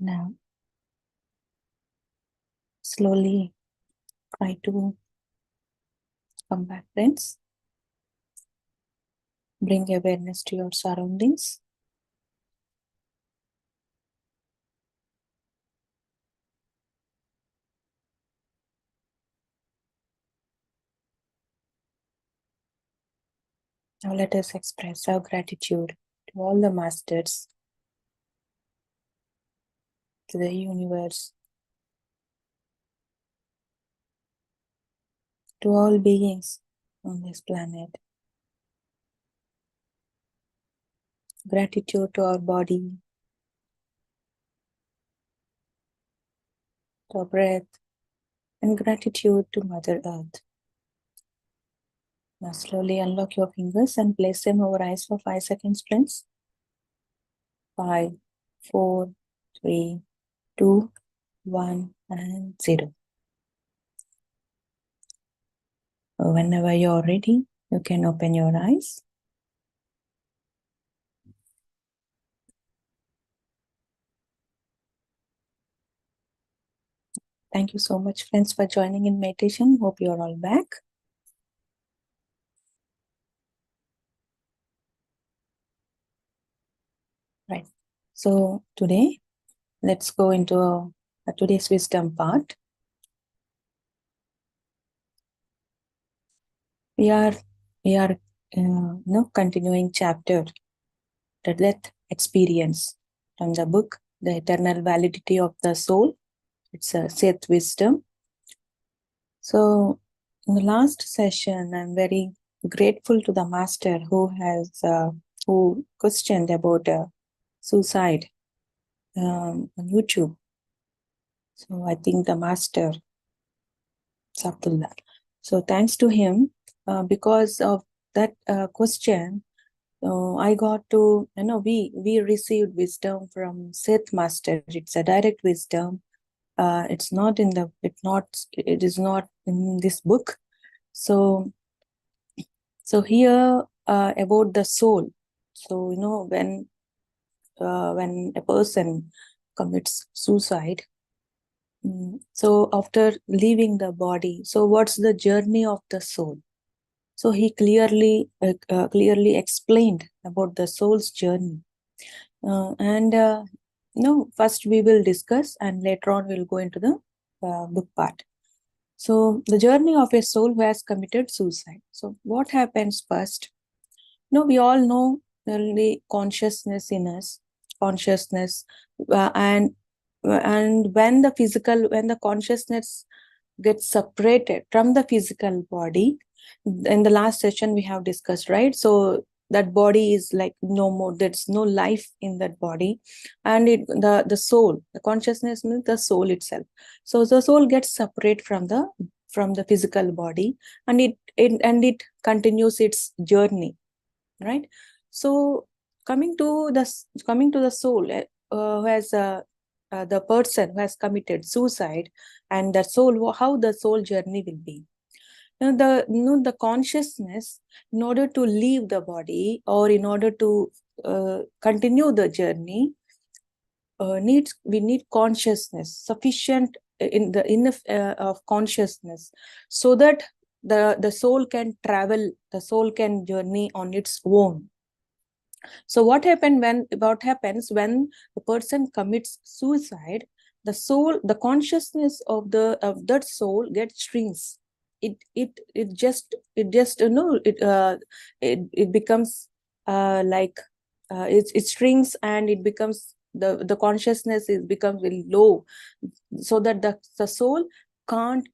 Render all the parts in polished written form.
Now, slowly try to come back, friends. Bring awareness to your surroundings. Now let us express our gratitude to all the masters, to the universe, to all beings on this planet. Gratitude to our body, to our breath, and gratitude to Mother Earth. Now slowly unlock your fingers and place them over eyes for 5 seconds, friends. 5, 4, 3, 2, 1, and 0. Whenever you're ready, you can open your eyes. Thank you so much, friends, for joining in meditation. Hope you're all back. Right. So today, let's go into today's wisdom part. We are continuing chapter, the death experience, from the book, The Eternal Validity of the Soul. It's a SETH wisdom. So in the last session, I'm very grateful to the master who questioned about suicide on YouTube. So I think the master, Sabdullah. So thanks to him, because of that question, I got to, we received wisdom from SETH master. It's a direct wisdom. It is not in this book. So here about the soul. So when a person commits suicide, so after leaving the body, so what's the journey of the soul? So he clearly explained about the soul's journey. First we will discuss, and later on we'll go into the book part. So the journey of a soul who has committed suicide. So what happens first? We all know the consciousness in us, and when the consciousness gets separated from the physical body, in the last session we have discussed, right? So that body is like no more, there's no life in that body, and the soul, the consciousness means the soul itself. So the soul gets separate from the physical body, and it continues its journey, right? So coming to the soul, who has the person who has committed suicide, and the soul, how the soul journey will be. The consciousness, in order to leave the body or in order to continue the journey, we need consciousness, sufficient in the enough of consciousness, so that the soul can travel, the soul can journey on its own. So what happens when the person commits suicide? The soul, the consciousness of that soul gets shrinks. It just it becomes it shrinks, and it becomes the consciousness becomes very low, so that the soul can't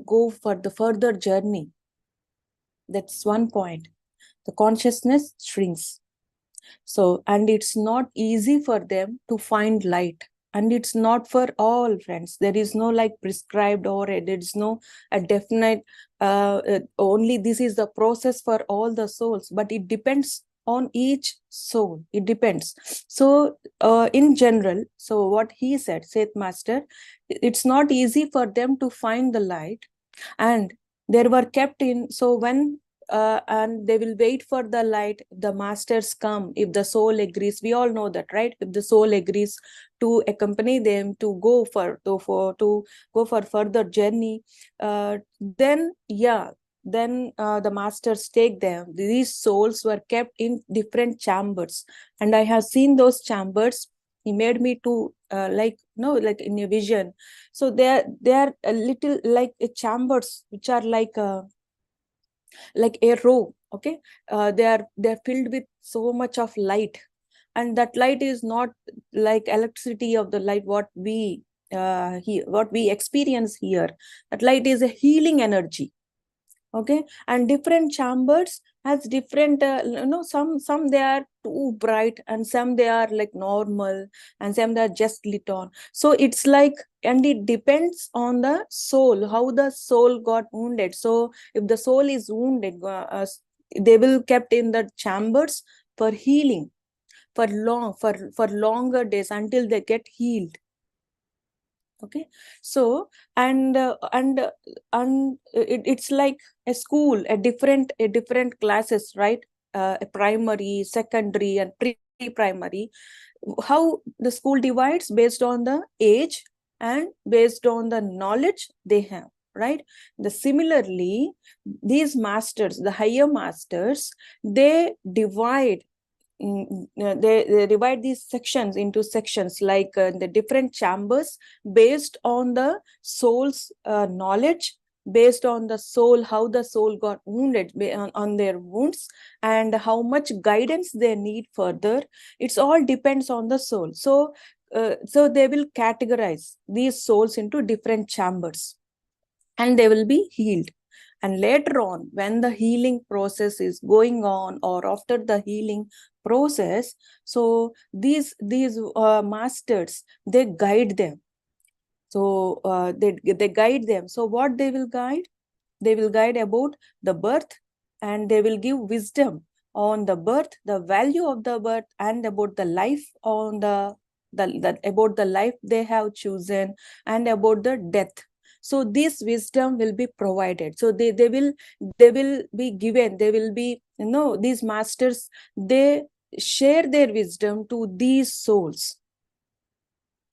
go for the further journey. That's one point. The consciousness shrinks. So, and it's not easy for them to find light. And it's not for all, friends. There is no like prescribed, or there is no a definite, only this is the process for all the souls, but it depends on each soul. It depends. So in general, so what he said, Seth Master, it's not easy for them to find the light, and they were kept in. So when and they will wait for the light. The masters come if the soul agrees. We all know that, right? If the soul agrees to accompany them to go for further journey, then yeah, then the masters take them. These souls were kept in different chambers, and I have seen those chambers. He made me to like in a vision. So they are a little like chambers which are like a row. Okay, they're filled with so much of light, and that light is not like electricity of the light what we experience here. That light is a healing energy. Okay, and different chambers has different some they are too bright, and some they are like normal, and some they are just lit on. So it's like, and it depends on the soul, how the soul got wounded. So if the soul is wounded, they will kept in the chambers for healing, for longer days until they get healed. Okay, so it's like a school, a different classes, right? A primary, secondary, and pre-primary. How the school divides based on the age and based on the knowledge they have, right? Similarly, these masters, the higher masters, they divide, they divide these sections into sections like the different chambers based on the soul's knowledge, based on the soul, how the soul got wounded on their wounds, and how much guidance they need further. It's all depends on the soul. So they will categorize these souls into different chambers, and they will be healed. And later on, when the healing process is going on, or after the healing process, so these masters, they guide them. So they guide them. So what they will guide? They will guide about the birth, and they will give wisdom on the birth, the value of the birth, and about the life on about the life they have chosen, and about the death. So this wisdom will be provided. So they will be given. They will be, these masters, they share their wisdom to these souls,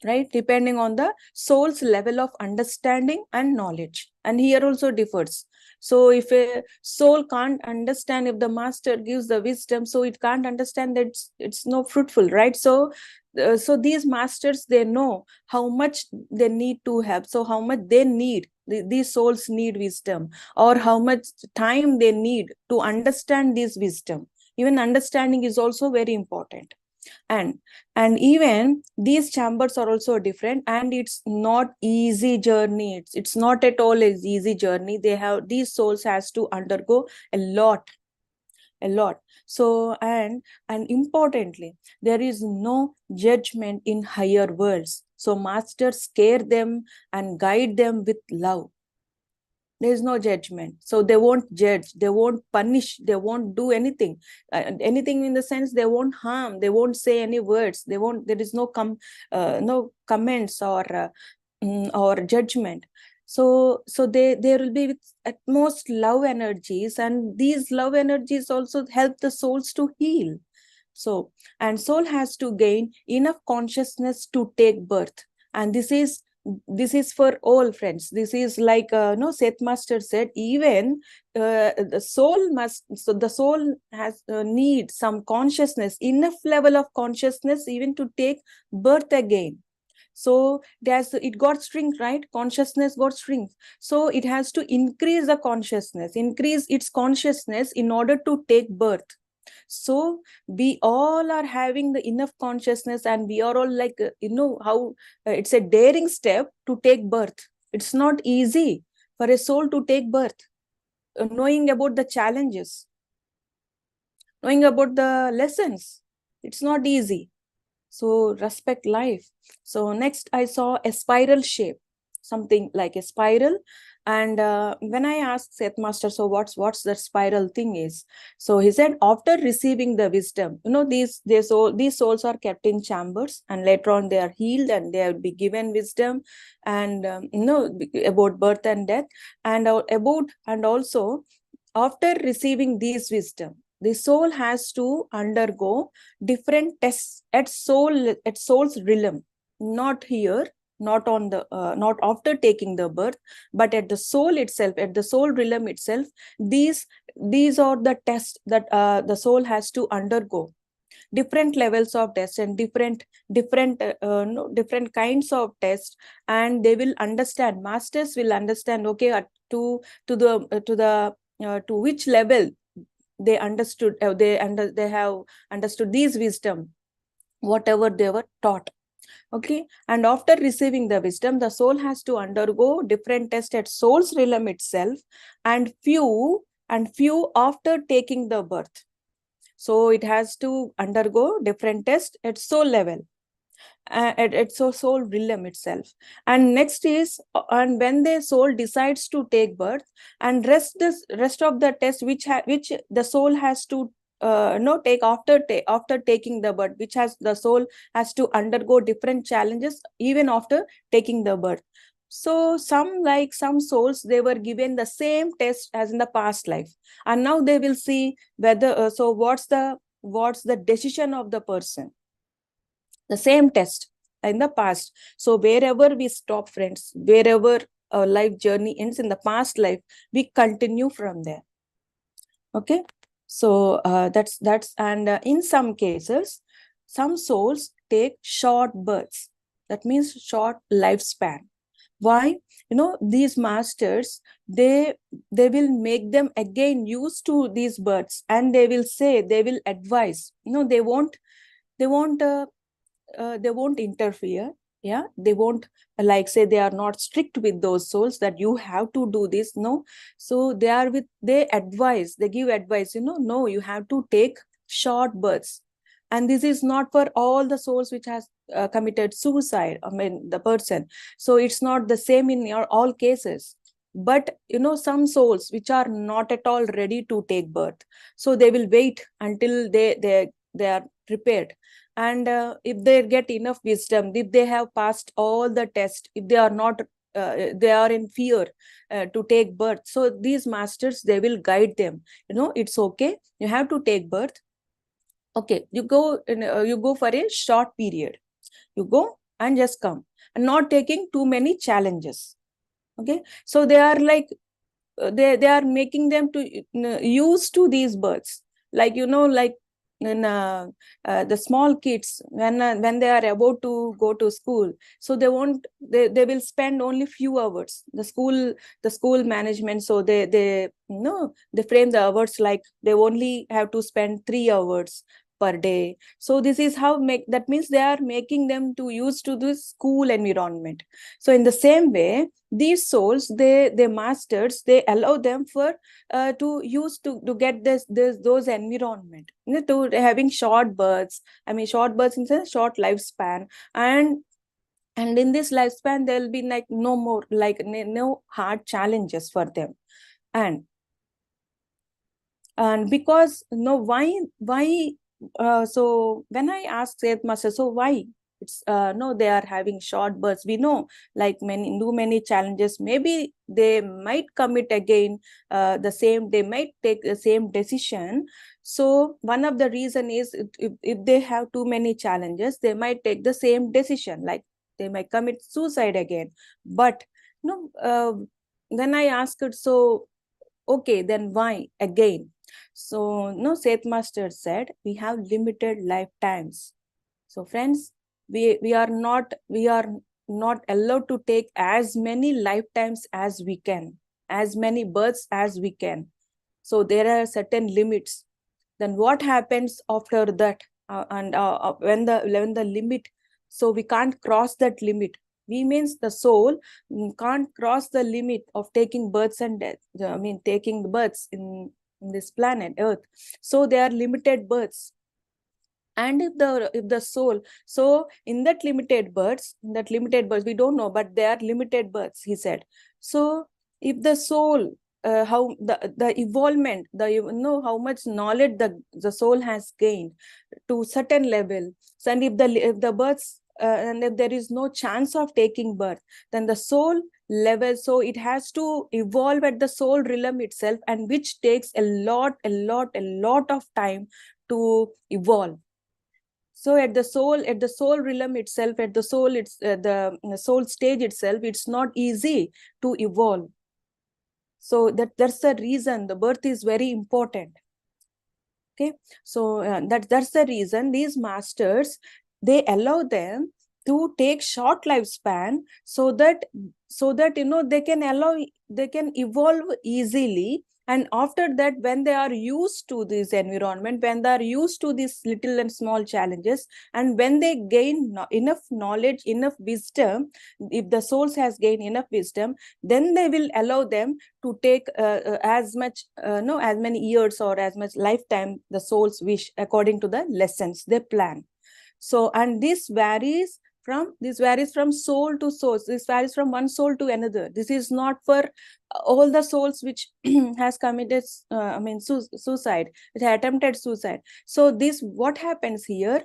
right? Depending on the soul's level of understanding and knowledge. And here also differs. So if a soul can't understand, if the master gives the wisdom, so it can't understand, that it's no fruitful, right? So these masters, they know how much they need to have. So how much they need, these souls need wisdom, or how much time they need to understand this wisdom. Even understanding is also very important. And even these chambers are also different, and it's not easy journey. It's not at all an easy journey. These souls has to undergo a lot. So and importantly, there is no judgment in higher worlds. So masters care them and guide them with love. There is no judgment. So they won't judge, they won't punish, they won't do anything. Anything in the sense, they won't harm, they won't say any words, there is no comments or judgment. So there will be with at most love energies, and these love energies also help the souls to heal. So, and soul has to gain enough consciousness to take birth. And this is for all, friends. This is like no Seth master said, even the soul has need some consciousness, enough level of consciousness even to take birth again. So it got strength, right? Consciousness got strength. So it has to increase the consciousness, increase its consciousness in order to take birth. So we all are having the enough consciousness, and we are all like, how it's a daring step to take birth. It's not easy for a soul to take birth, knowing about the challenges, knowing about the lessons. It's not easy. So respect life. So next I saw a spiral shape, something like a spiral. And when I asked Seth master, so what's the spiral thing is? So he said, after receiving the wisdom, these souls are kept in chambers, and later on they are healed, and they will be given wisdom, and about birth and death, and also after receiving these wisdom, the soul has to undergo different tests at soul's realm, not here, not on the not after taking the birth, but at the soul itself, at the soul realm itself. These are the tests that the soul has to undergo, different levels of tests and different kinds of tests. And they will understand, masters will understand, okay, to which level they understood, they have understood these wisdom, whatever they were taught. Okay, and after receiving the wisdom, the soul has to undergo different tests at soul's realm itself, and few after taking the birth. So it has to undergo different tests at soul level, at soul realm itself. And next is, and when the soul decides to take birth, and rest of the test which the soul has to take after taking the birth, which has the soul has to undergo different challenges even after taking the birth. So some souls, they were given the same test as in the past life, and now they will see whether so what's the decision of the person, the same test in the past. So wherever we stop, friends, wherever our life journey ends in the past life, we continue from there. Okay, so that's and in some cases, some souls take short births, that means short lifespan. Why? These masters, they will make them again used to these births, and they will say, they will advise, they won't interfere. Yeah, they won't like say, they are not strict with those souls that you have to do this. No, so they advise, they give advice, no, you have to take short births. And this is not for all the souls which has committed suicide, I mean the person. So it's not the same in all cases. But some souls which are not at all ready to take birth, so they will wait until they are prepared. And if they get enough wisdom, if they have passed all the tests, if they are not they are in fear to take birth, so these masters, they will guide them, it's okay, you have to take birth. Okay, you go for a short period, you go and just come, and not taking too many challenges. Okay, so they are like they are making them to used to these births, like like in the small kids, when they are about to go to school, so they will spend only few hours, the school management. So they frame the hours like they only have to spend 3 hours per day. So this is how that means they are making them to used to the school environment. So in the same way, these souls, they masters, they allow them for to use to get those environment, to having short births. I mean short births in a short lifespan. And in this lifespan, there'll be like no more, like no hard challenges for them. And because why so when I asked Seth Master, so why it's no, they are having short births, we know, like many challenges, maybe they might commit again they might take the same decision. So one of the reason is, if they have too many challenges, they might take the same decision, like they might commit suicide again. But then I asked it, so okay, then why again? So Seth Master said, we have limited lifetimes. So friends, we are not allowed to take as many lifetimes as we can, as many births as we can. So there are certain limits. Then what happens after that? And when the limit, so we can't cross that limit. We means the soul can't cross the limit of taking births and death. I mean taking the births in this planet Earth. So they are limited births. And if the soul, so in that limited births, we don't know, but they are limited births, he said. So if the soul, how the evolvement, how much knowledge the soul has gained to certain level. So and if the births and if there is no chance of taking birth, then the soul level. So it has to evolve at the soul realm itself, and which takes a lot of time to evolve. So at the soul realm itself, at the soul, it's the soul stage itself, it's not easy to evolve. So that's the reason the birth is very important. Okay, so that's the reason these masters, they allow them to take short lifespan, so that they can evolve easily. And after that, when they are used to this environment, when they are used to these little and small challenges, and when they gain enough knowledge, enough wisdom, if the souls has gained enough wisdom, then they will allow them to take as much no as many years or as much lifetime the souls wish, according to the lessons they plan. So, and this varies from soul to soul. This varies from one soul to another. This is not for all the souls which has committed suicide, which attempted suicide. So this, what happens here,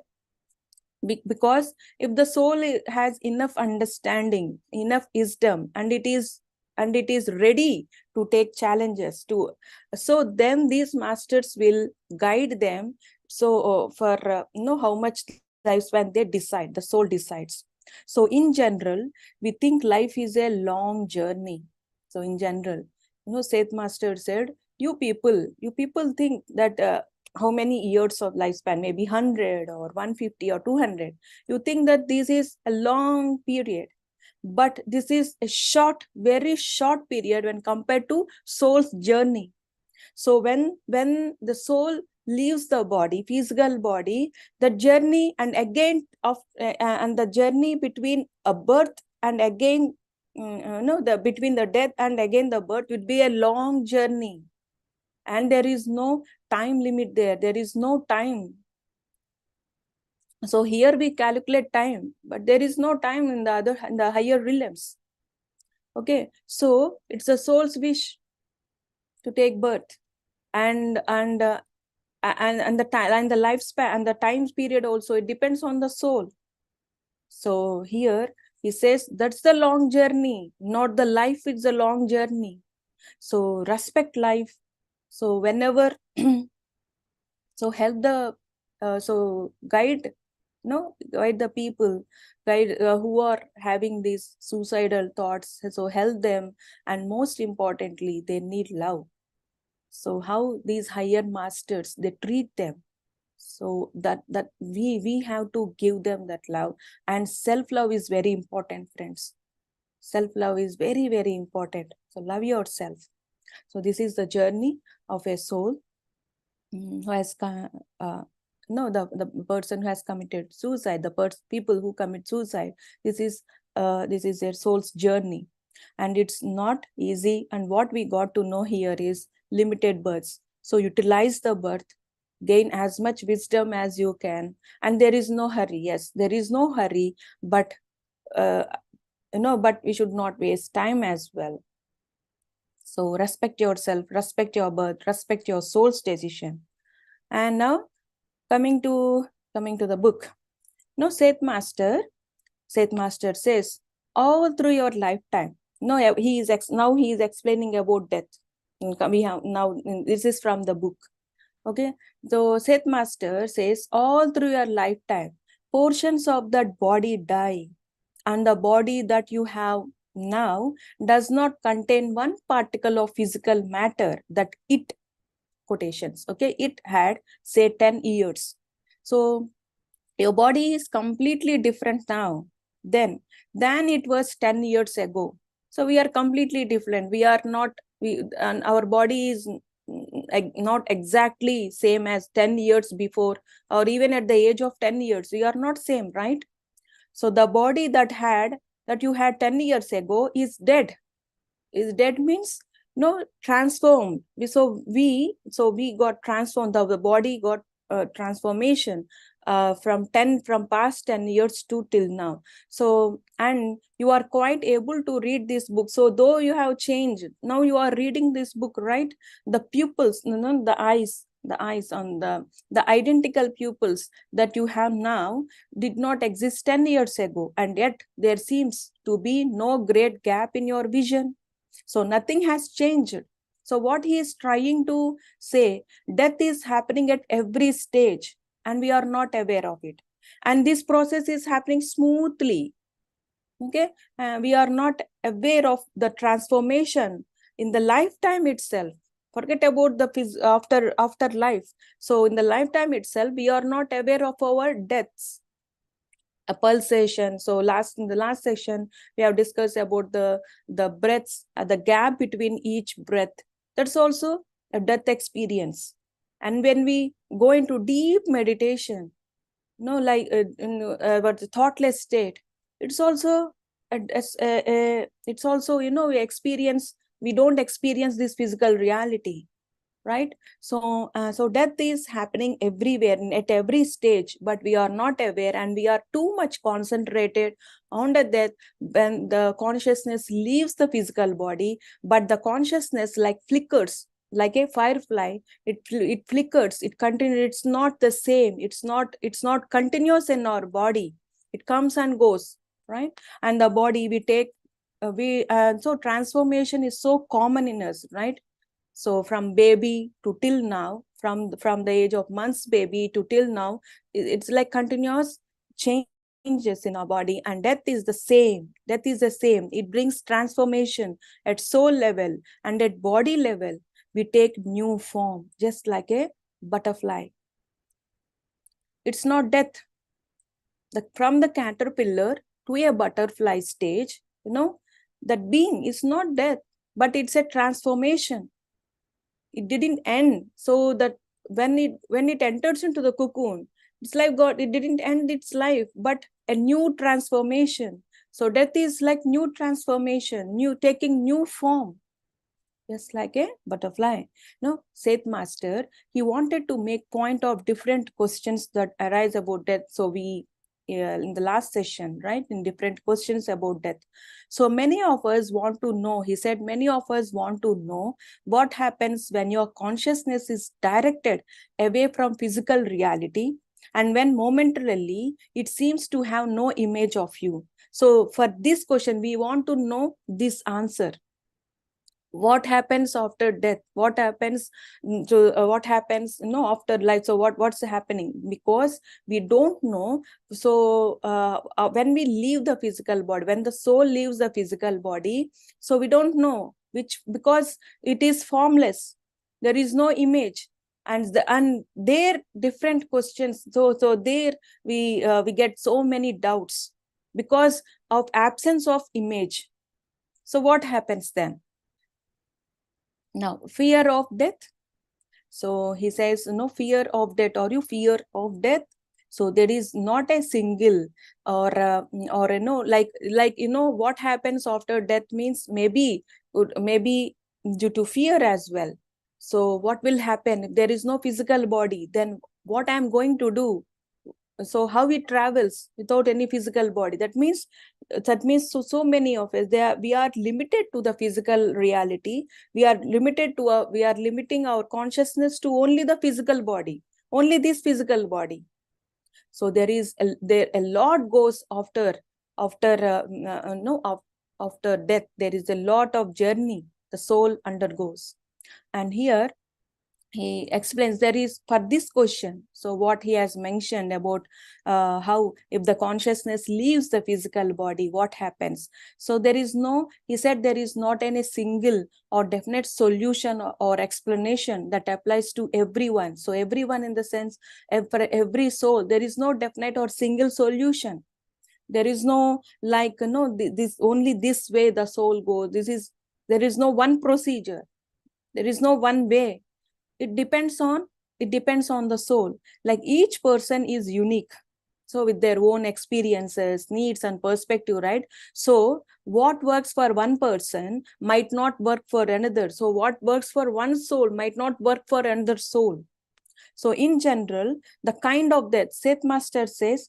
because if the soul has enough understanding, enough wisdom, and it is ready to take challenges to, so then these masters will guide them. So for how much lifespan they decide, the soul decides. So in general, we think life is a long journey. So in general, Seth master said, you people think that how many years of lifespan, maybe 100 or 150 or 200. You think that this is a long period, but this is a short, very short period when compared to soul's journey. So when the soul leaves the body, physical body, the journey, and again of and the journey between a birth and again the between the death and again the birth would be a long journey. And there is no time limit there. There is no time. So here we calculate time, but there is no time in the higher realms. Okay, so it's the soul's wish to take birth, and the time and the lifespan and the time period also, it depends on the soul. So here he says that's the long journey, not the life. It's a long journey. So respect life. So whenever so help the so guide guide the people, guide who are having these suicidal thoughts. So help them, and most importantly, they need love. So how these higher masters, they treat them, so that we have to give them that love. And self-love is very important, friends. Self-love is very, very important. So love yourself. So this is the journey of a soul who has the person who has committed suicide, the people who commit suicide. This is their soul's journey, and it's not easy. And what we got to know here is limited births. So utilize the birth, gain as much wisdom as you can, and there is no hurry. Yes, there is no hurry, but but we should not waste time as well. So respect yourself, respect your birth, respect your soul's decision. And now coming to the book. Seth Master says, all through your lifetime. Now he is explaining about death. We have now, this is from the book. Okay, so Seth Master says, all through your lifetime, portions of that body die, and the body that you have now does not contain one particle of physical matter that it, quotations, okay, it had, say, 10 years. So your body is completely different now than it was 10 years ago. So we are completely different. We are not, and our body is not exactly same as 10 years before, or even at the age of 10 years. We are not same, right? So the body that you had 10 years ago is dead. Is dead means transformed. So we got transformed. The body got transformation from past 10 years to till now. So, and you are quite able to read this book. So though you have changed, now you are reading this book, right? The pupils, the eyes, the eyes on the identical pupils that you have now did not exist 10 years ago, and yet there seems to be no great gap in your vision. So nothing has changed. So what he is trying to say, death is happening at every stage and we are not aware of it, and this process is happening smoothly. Okay, we are not aware of the transformation in the lifetime itself. Forget about the after life. So in the lifetime itself we are not aware of our deaths, a pulsation. So in the last session we have discussed about the breaths, the gap between each breath. That's also a death experience. And when we go into deep meditation, like about the thoughtless state, it's also it's also, we don't experience this physical reality, right? So death is happening everywhere at every stage, but we are not aware, and we are too much concentrated on the death. When the consciousness leaves the physical body, but the consciousness like flickers like a firefly. It flickers, it continues, it's not the same, it's not continuous in our body. It comes and goes, right? And the body we take we so transformation is so common in us, right? So from baby to till now, from the age of months baby to till now, it's like continuous changes in our body. And death is the same. Death is the same. It brings transformation at soul level and at body level. We take new form, just like a butterfly. It's not death. From the caterpillar to a butterfly stage, that being is not death, but it's a transformation. It didn't end. So that when it enters into the cocoon, it's like God, it didn't end its life, but a new transformation. So death is like new transformation, new taking new form, just like a butterfly. SETH master, he wanted to make point of different questions that arise about death. So we in the last session, right, in different questions about death. So many of us want to know, he said, many of us want to know what happens when your consciousness is directed away from physical reality, and when momentarily it seems to have no image of you. So for this question, we want to know this answer. What happens after death? What happens to what happens after life? So what's happening? Because we don't know. So when we leave the physical body, when the soul leaves the physical body, so we don't know because it is formless. There is no image, and there different questions. So there we get so many doubts because of absence of image. So what happens then? Now, fear of death. So he says, fear of death, or you fear of death. So there is not a single or what happens after death means maybe due to fear as well. So what will happen if there is no physical body? Then what I'm going to do? So how it travels without any physical body? That means so many of us, we are limited to the physical reality. We are limiting our consciousness to only the physical body, only this physical body. So there a lot goes after after death. There is a lot of journey the soul undergoes. And here he explains there is for this question. So what he has mentioned about how if the consciousness leaves the physical body, what happens? So he said there is not any single or definite solution or explanation that applies to everyone. So everyone in the sense, for every soul, there is no definite or single solution. There is no this only this way the soul goes. There is no one procedure. There is no one way. It depends on the soul. Like each person is unique, so with their own experiences, needs and perspective, right? So what works for one person might not work for another. So what works for one soul might not work for another soul. So in general, the kind of death, SETH master says,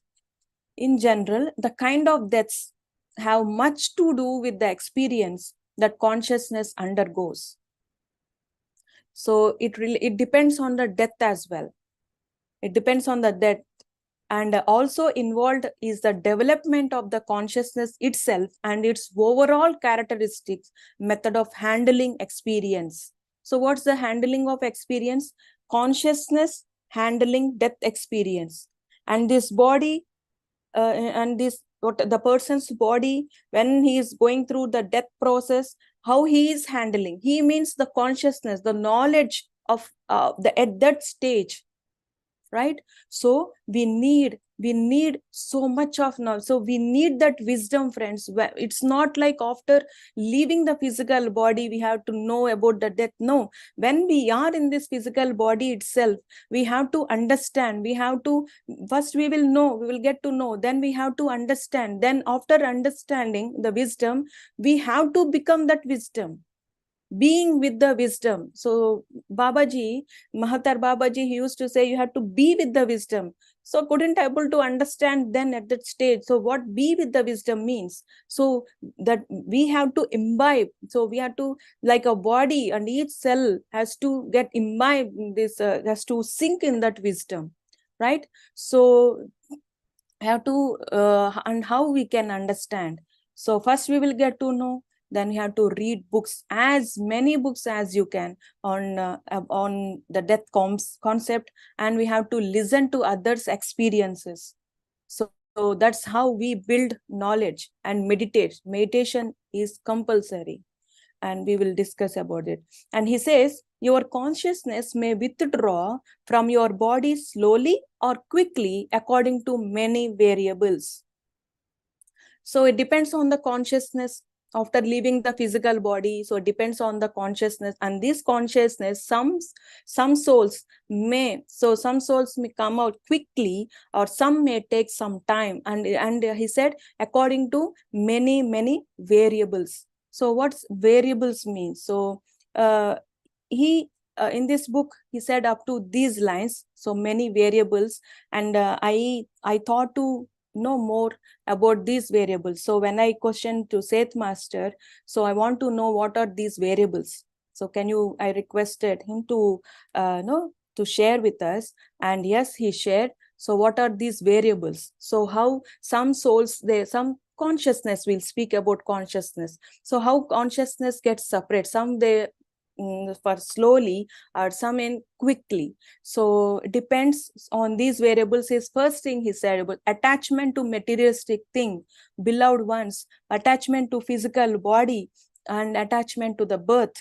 in general, the kind of deaths have much to do with the experience that consciousness undergoes. So it depends on the death as well. It depends on the death. And also involved is the development of the consciousness itself and its overall characteristics, method of handling experience. So what's the handling of experience? Consciousness handling death experience. And this body, and this, what the person's body, when he is going through the death process, how he is handling. He means the consciousness, the knowledge of the at that stage, right? So we need so much of knowledge. So we need that wisdom, friends. It's not like after leaving the physical body we have to know about the death. No, when we are in this physical body itself, we have to understand. We have to, first we will know, we will get to know, then we have to understand, then after understanding the wisdom, we have to become that wisdom, being with the wisdom. So Babaji, Mahatar Babaji, he used to say you have to be with the wisdom. So couldn't able to understand then at that stage. So what be with the wisdom means? So that we have to imbibe. So we have to, like a body, and each cell has to get imbibe this, has to sink in that wisdom, right? So have to, and how we can understand. So first we will get to know, then you have to read books, as many books as you can on the death concept, and we have to listen to others experiences. So that's how we build knowledge. And meditation is compulsory, and we will discuss about it. And he says your consciousness may withdraw from your body slowly or quickly according to many variables. So it depends on the consciousness after leaving the physical body. So it depends on the consciousness, and this consciousness, some souls may, so some souls may come out quickly, or some may take some time. And he said according to many variables. So what's variables mean? So he in this book he said up to these lines, so many variables. And I thought to know more about these variables. So when I questioned to SETH master, so I want to know what are these variables. So can you, I requested him to know to share with us, and yes, he shared. So what are these variables? So how some souls, they, some consciousness, will speak about consciousness. So how consciousness gets separate, some they for slowly, or some in quickly. So depends on these variables. His first thing he said about attachment to materialistic thing, beloved ones, attachment to physical body, and attachment to the birth.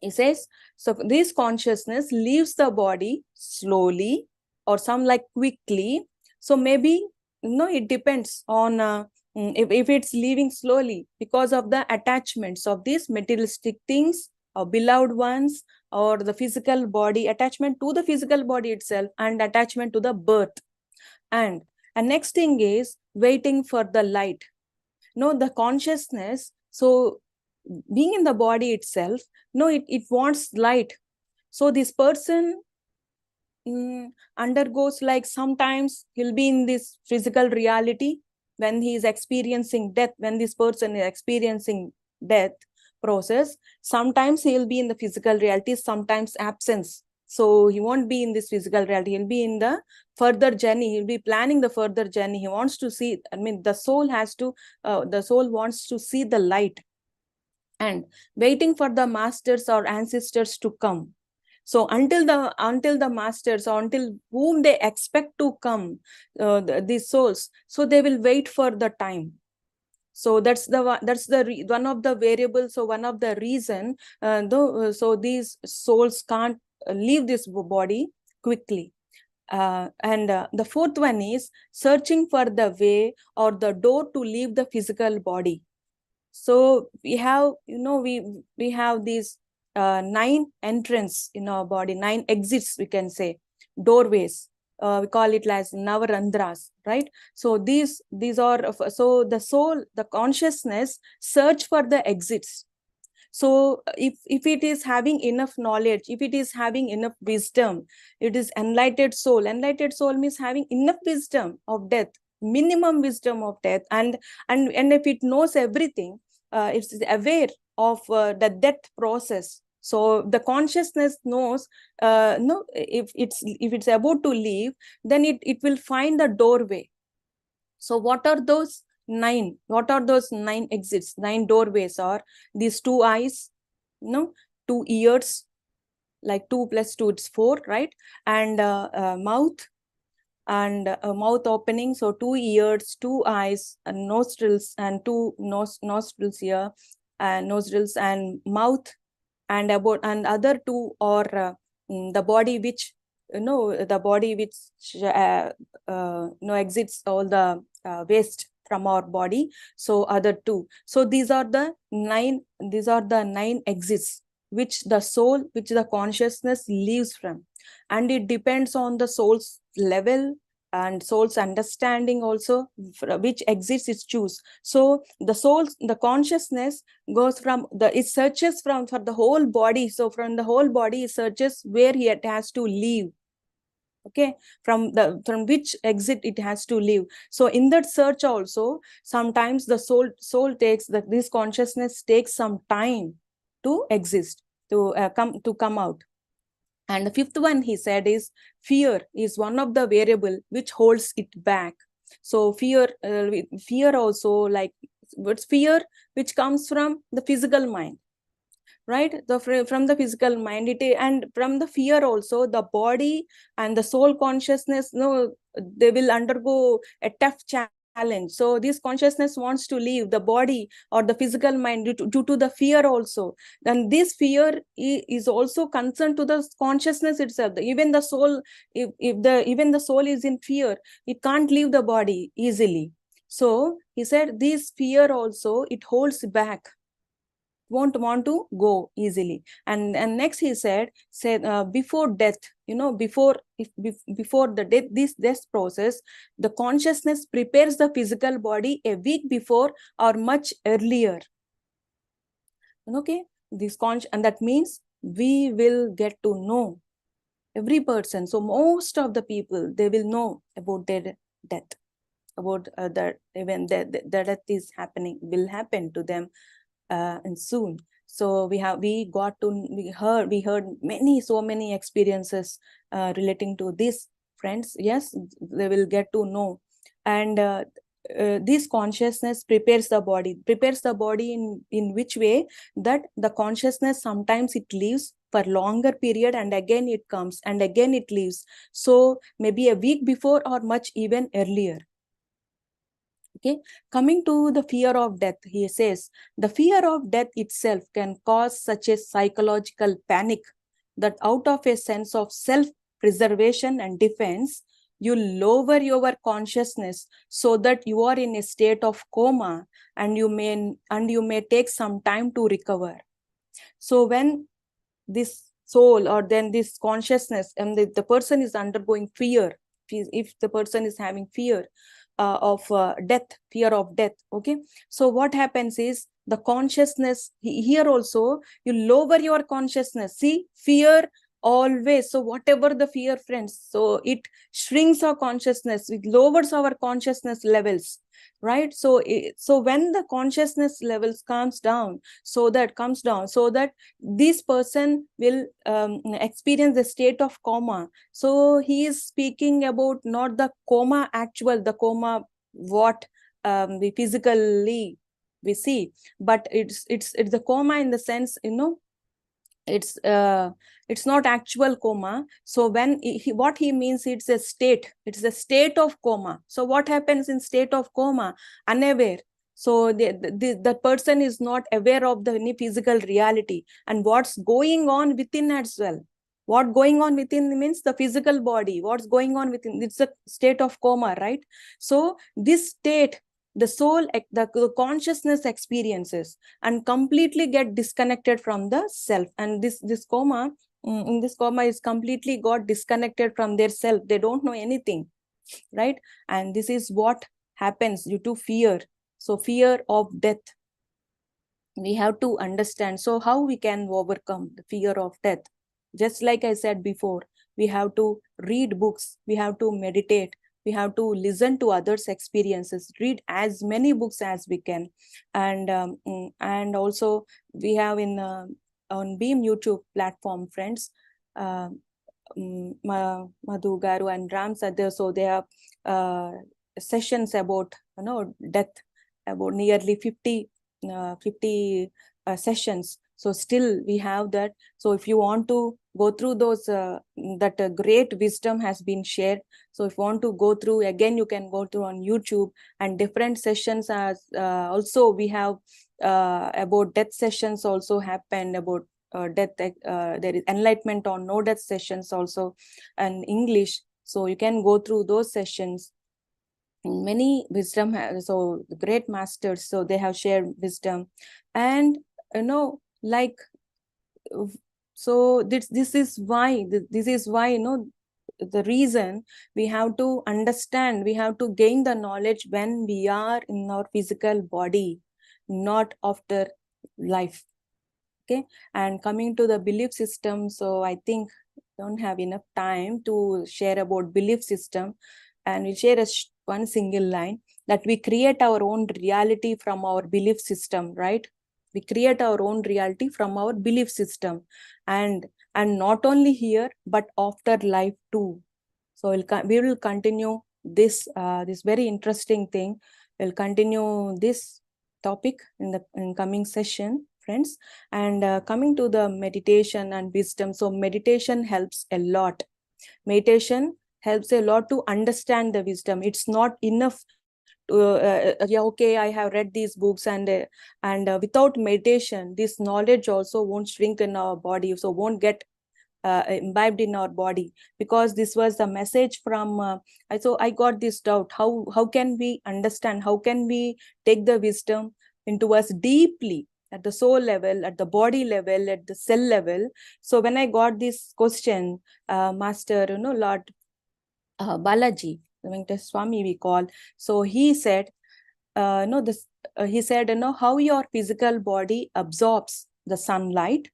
He says, so this consciousness leaves the body slowly, or some like quickly. So maybe, no, it depends on if it's leaving slowly because of the attachments of these materialistic things, or beloved ones, or the physical body, attachment to the physical body itself, and attachment to the birth. And next thing is waiting for the light. No, the consciousness, so being in the body itself, no, it wants light. So this person undergoes, like sometimes he'll be in this physical reality when he is experiencing death, when this person is experiencing death process. Sometimes he'll be in the physical reality, sometimes absence. So he won't be in this physical reality, he'll be in the further journey, he'll be planning the further journey. He wants to see, I mean, the soul has to, the soul wants to see the light, and waiting for the masters or ancestors to come. So until the masters, or until whom they expect to come, these souls, so they will wait for the time. So that's the one of the variables. So one of the reason, though, so these souls can't leave this body quickly. And the fourth one is searching for the way or the door to leave the physical body. So we have, we have these 9 entrance in our body, 9 exits, we can say, doorways. We call it as navarandras, right? So these are, so the soul, the consciousness search for the exits. So if it is having enough knowledge, if it is having enough wisdom, it is enlightened soul. Enlightened soul means having enough wisdom of death, minimum wisdom of death. And if it knows everything, it's aware of the death process. So the consciousness knows, no, if it's about to leave, then it will find the doorway. So what are those 9? What are those 9 exits? 9 doorways are these 2 eyes, 2 ears, like 2 plus 2, it's 4, right? And mouth, and mouth opening. So 2 ears, 2 eyes, and nostrils, and 2 nostrils here, and nostrils and mouth, and about and other 2 are the body which the body which exits all the waste from our body. So other 2. So these are the 9. These are the 9 exits which the soul, which the consciousness leaves from, and it depends on the soul's level and soul's understanding also, which exits it choose. So the soul, the consciousness goes from it searches for the whole body. So from the whole body it searches where it has to leave. Okay, from which exit it has to leave. So in that search also, sometimes the soul takes that, this consciousness takes some time to exist, to come out. And the 5th one, he said, is fear is one of the variable which holds it back. So fear also, like, what's fear? Which comes from the physical mind, right? From the physical mind, and from the fear also, the body and the soul consciousness, they will undergo a tough challenge. So this consciousness wants to leave the body or the physical mind due to the fear also. Then this fear is also concerned to the consciousness itself. Even the soul, even the soul is in fear, it can't leave the body easily. So he said this fear also, it holds back, won't want to go easily. And next he said before death, before the death, this death process, the consciousness prepares the physical body a week before or much earlier. Okay, and that means we will get to know every person. So most of the people, they will know about their death, about that event, that death is happening, will happen to them and soon. So we heard so many experiences relating to this, friends. Yes, they will get to know. And this consciousness prepares the body in which way? That the consciousness, sometimes it leaves for longer period, and again it comes, and again it leaves. So maybe a week before or much even earlier. Okay, coming to the fear of death, he says, the fear of death itself can cause such a psychological panic that out of a sense of self-preservation and defense, you lower your consciousness so that you are in a state of coma, and you may take some time to recover. So when this soul, or then this consciousness, and the person is undergoing fear, if the person is having fear of death, fear of death, okay, so what happens is the consciousness here also, you lower your consciousness. See, fear always, so whatever the fear, friends, so it shrinks our consciousness, it lowers our consciousness levels, right? So when the consciousness levels comes down, so that this person will experience the state of coma. So he is speaking about not the coma actual, the coma what we physically we see, but it's the coma in the sense, it's not actual coma. So when what he means, it's a state of coma. So what happens in state of coma? Unaware. So the person is not aware of any physical reality and what's going on within as well. What going on within means the physical body, what's going on within, it's a state of coma, right? So this state, the soul, the consciousness experiences and completely get disconnected from the self. And this coma, in this coma, is completely got disconnected from their self. They don't know anything, right? And this is what happens due to fear. So fear of death, we have to understand. So how we can overcome the fear of death? Just like I said before, we have to read books, we have to meditate, we have to listen to others' experiences, read as many books as we can. And also we have in on Beam YouTube platform, friends. Madhu Garu and Rams are there, so they have sessions about death, about nearly 50 sessions. So still we have that. So if you want to go through those, that great wisdom has been shared. So if you want to go through again, you can go through on YouTube, and different sessions as also we have about death sessions also happened, about death. There is enlightenment on no death sessions also, and English. So you can go through those sessions. Many wisdom, so the great masters, so they have shared wisdom. And like, so this is why the reason we have to understand, we have to gain the knowledge when we are in our physical body, not after life. Okay. And coming to the belief system, so I think don't have enough time to share about belief system, and we'll share one single line, that we create our own reality from our belief system, right? We create our own reality from our belief system, and not only here but after life too. So we will continue this this very interesting thing. We'll continue this topic in the coming session, friends. And coming to the meditation and wisdom, so meditation helps a lot. Meditation helps a lot to understand the wisdom. It's not enough to, yeah, okay, I have read these books, and without meditation, this knowledge also won't shrink in our body, so won't get imbibed in our body, because this was the message from so I got this doubt, how can we understand, how can we take the wisdom into us deeply, at the soul level, at the body level, at the cell level. So when I got this question, master, Lord Balaji Venkateswara Swami we call, so he said, he said, how your physical body absorbs the sunlight,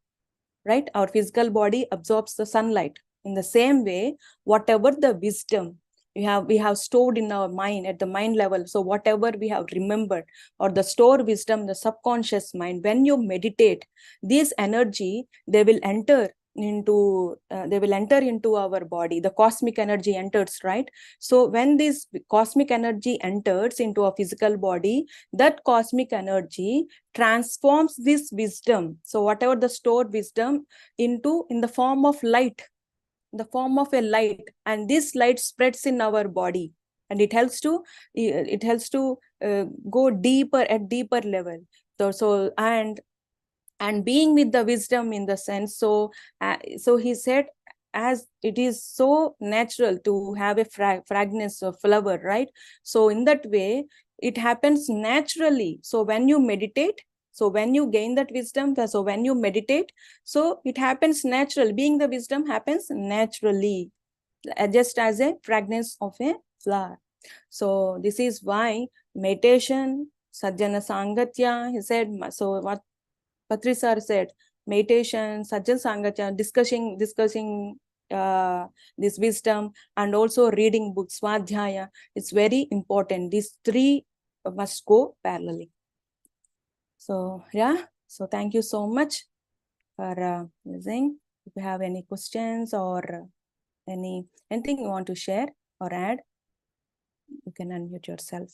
right? Our physical body absorbs the sunlight. In the same way, whatever the wisdom we have stored in our mind, at the mind level, so whatever we have remembered, or the stored wisdom, the subconscious mind, when you meditate, this energy, they will enter into our body. The cosmic energy enters, right? So when this cosmic energy enters into a physical body, that cosmic energy transforms this wisdom, so whatever the stored wisdom, in the form of light, the form of a light, and this light spreads in our body, and it helps to go deeper, at deeper level. So and being with the wisdom in the sense, so so he said, as it is so natural to have a fragrance of flower, right? So in that way it happens naturally. So when you meditate, so when you gain that wisdom, so when you meditate, so it happens natural, being the wisdom happens naturally, just as a fragrance of a flower. So this is why meditation, sajjana sangatya, he said. So what Patri sir said, meditation, sajjan sangatya, discussing this wisdom, and also reading books, swadhyaya, it's very important. These three must go parallelly. So yeah, so thank you so much for listening. If you have any questions or anything you want to share or add, you can unmute yourself.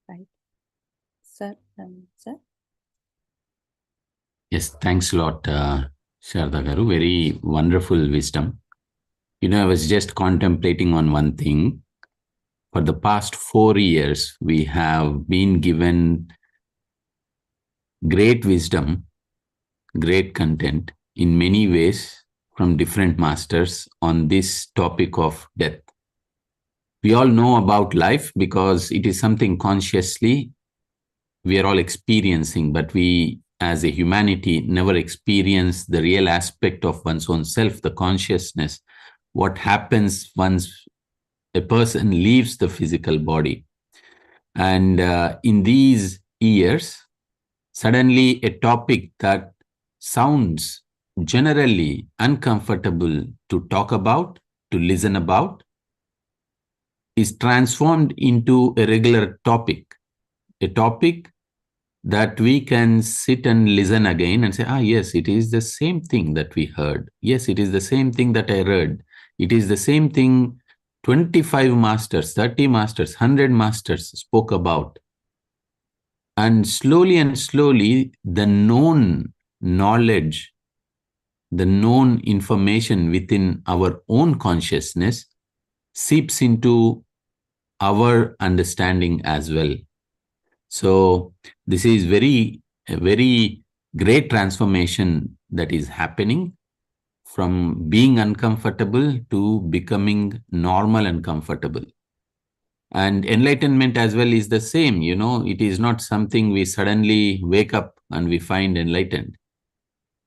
Right, sir. Sir. Yes, thanks a lot, Sarada Garu. Very wonderful wisdom. I was just contemplating on one thing. For the past 4 years, we have been given great wisdom, great content in many ways from different masters on this topic of death. We all know about life because it is something consciously we are all experiencing, but we as a humanity never experience the real aspect of one's own self, the consciousness, what happens once a person leaves the physical body. And in these years, suddenly a topic that sounds generally uncomfortable to talk about, to listen about, is transformed into a regular topic, a topic that we can sit and listen again and say, yes, it is the same thing that we heard. Yes, it is the same thing that I read. It is the same thing 25 masters, 30 masters, 100 masters spoke about. And slowly, the known knowledge, the known information within our own consciousness seeps into our understanding as well. So this is a very great transformation that is happening from being uncomfortable to becoming normal and comfortable. And enlightenment as well is the same. It is not something we suddenly wake up and we find enlightened.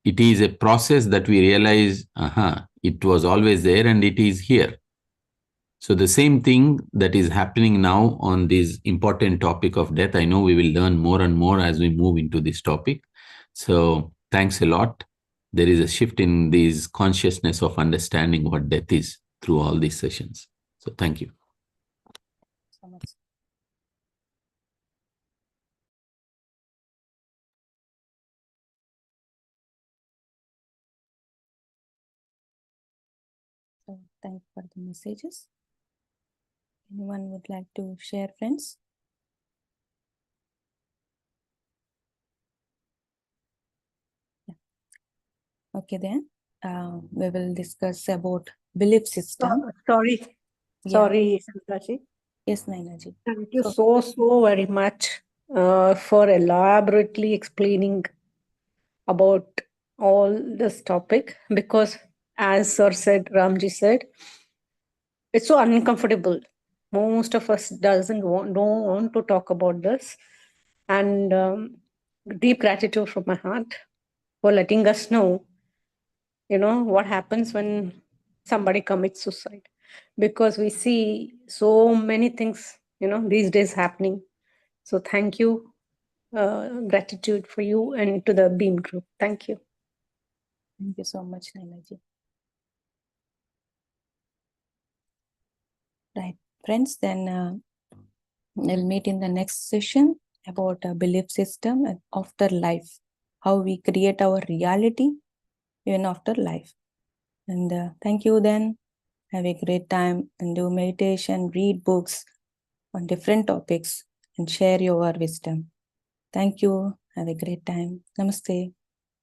It is a process that we realize, it was always there and it is here. So the same thing that is happening now on this important topic of death, I know we will learn more and more as we move into this topic. So thanks a lot. There is a shift in this consciousness of understanding what death is through all these sessions. So thank you. So much. So thank you for the messages. Anyone would like to share, friends? Yeah. Okay, then we will discuss about belief system. Sorry, Santaji. Yes, Nainaji. Thank you so very much for elaborately explaining about all this topic, because as Sir said, Ramji said, it's so uncomfortable. Most of us don't want to talk about this, and deep gratitude from my heart for letting us know, what happens when somebody commits suicide, because we see so many things, these days happening. So thank you, gratitude for you and to the Beam group. Thank you. Thank you so much, Nainaji. Right, friends, then we'll meet in the next session about a belief system and after life, how we create our reality even after life. And thank you then. Have a great time and do meditation, read books on different topics and share your wisdom. Thank you. Have a great time. Namaste.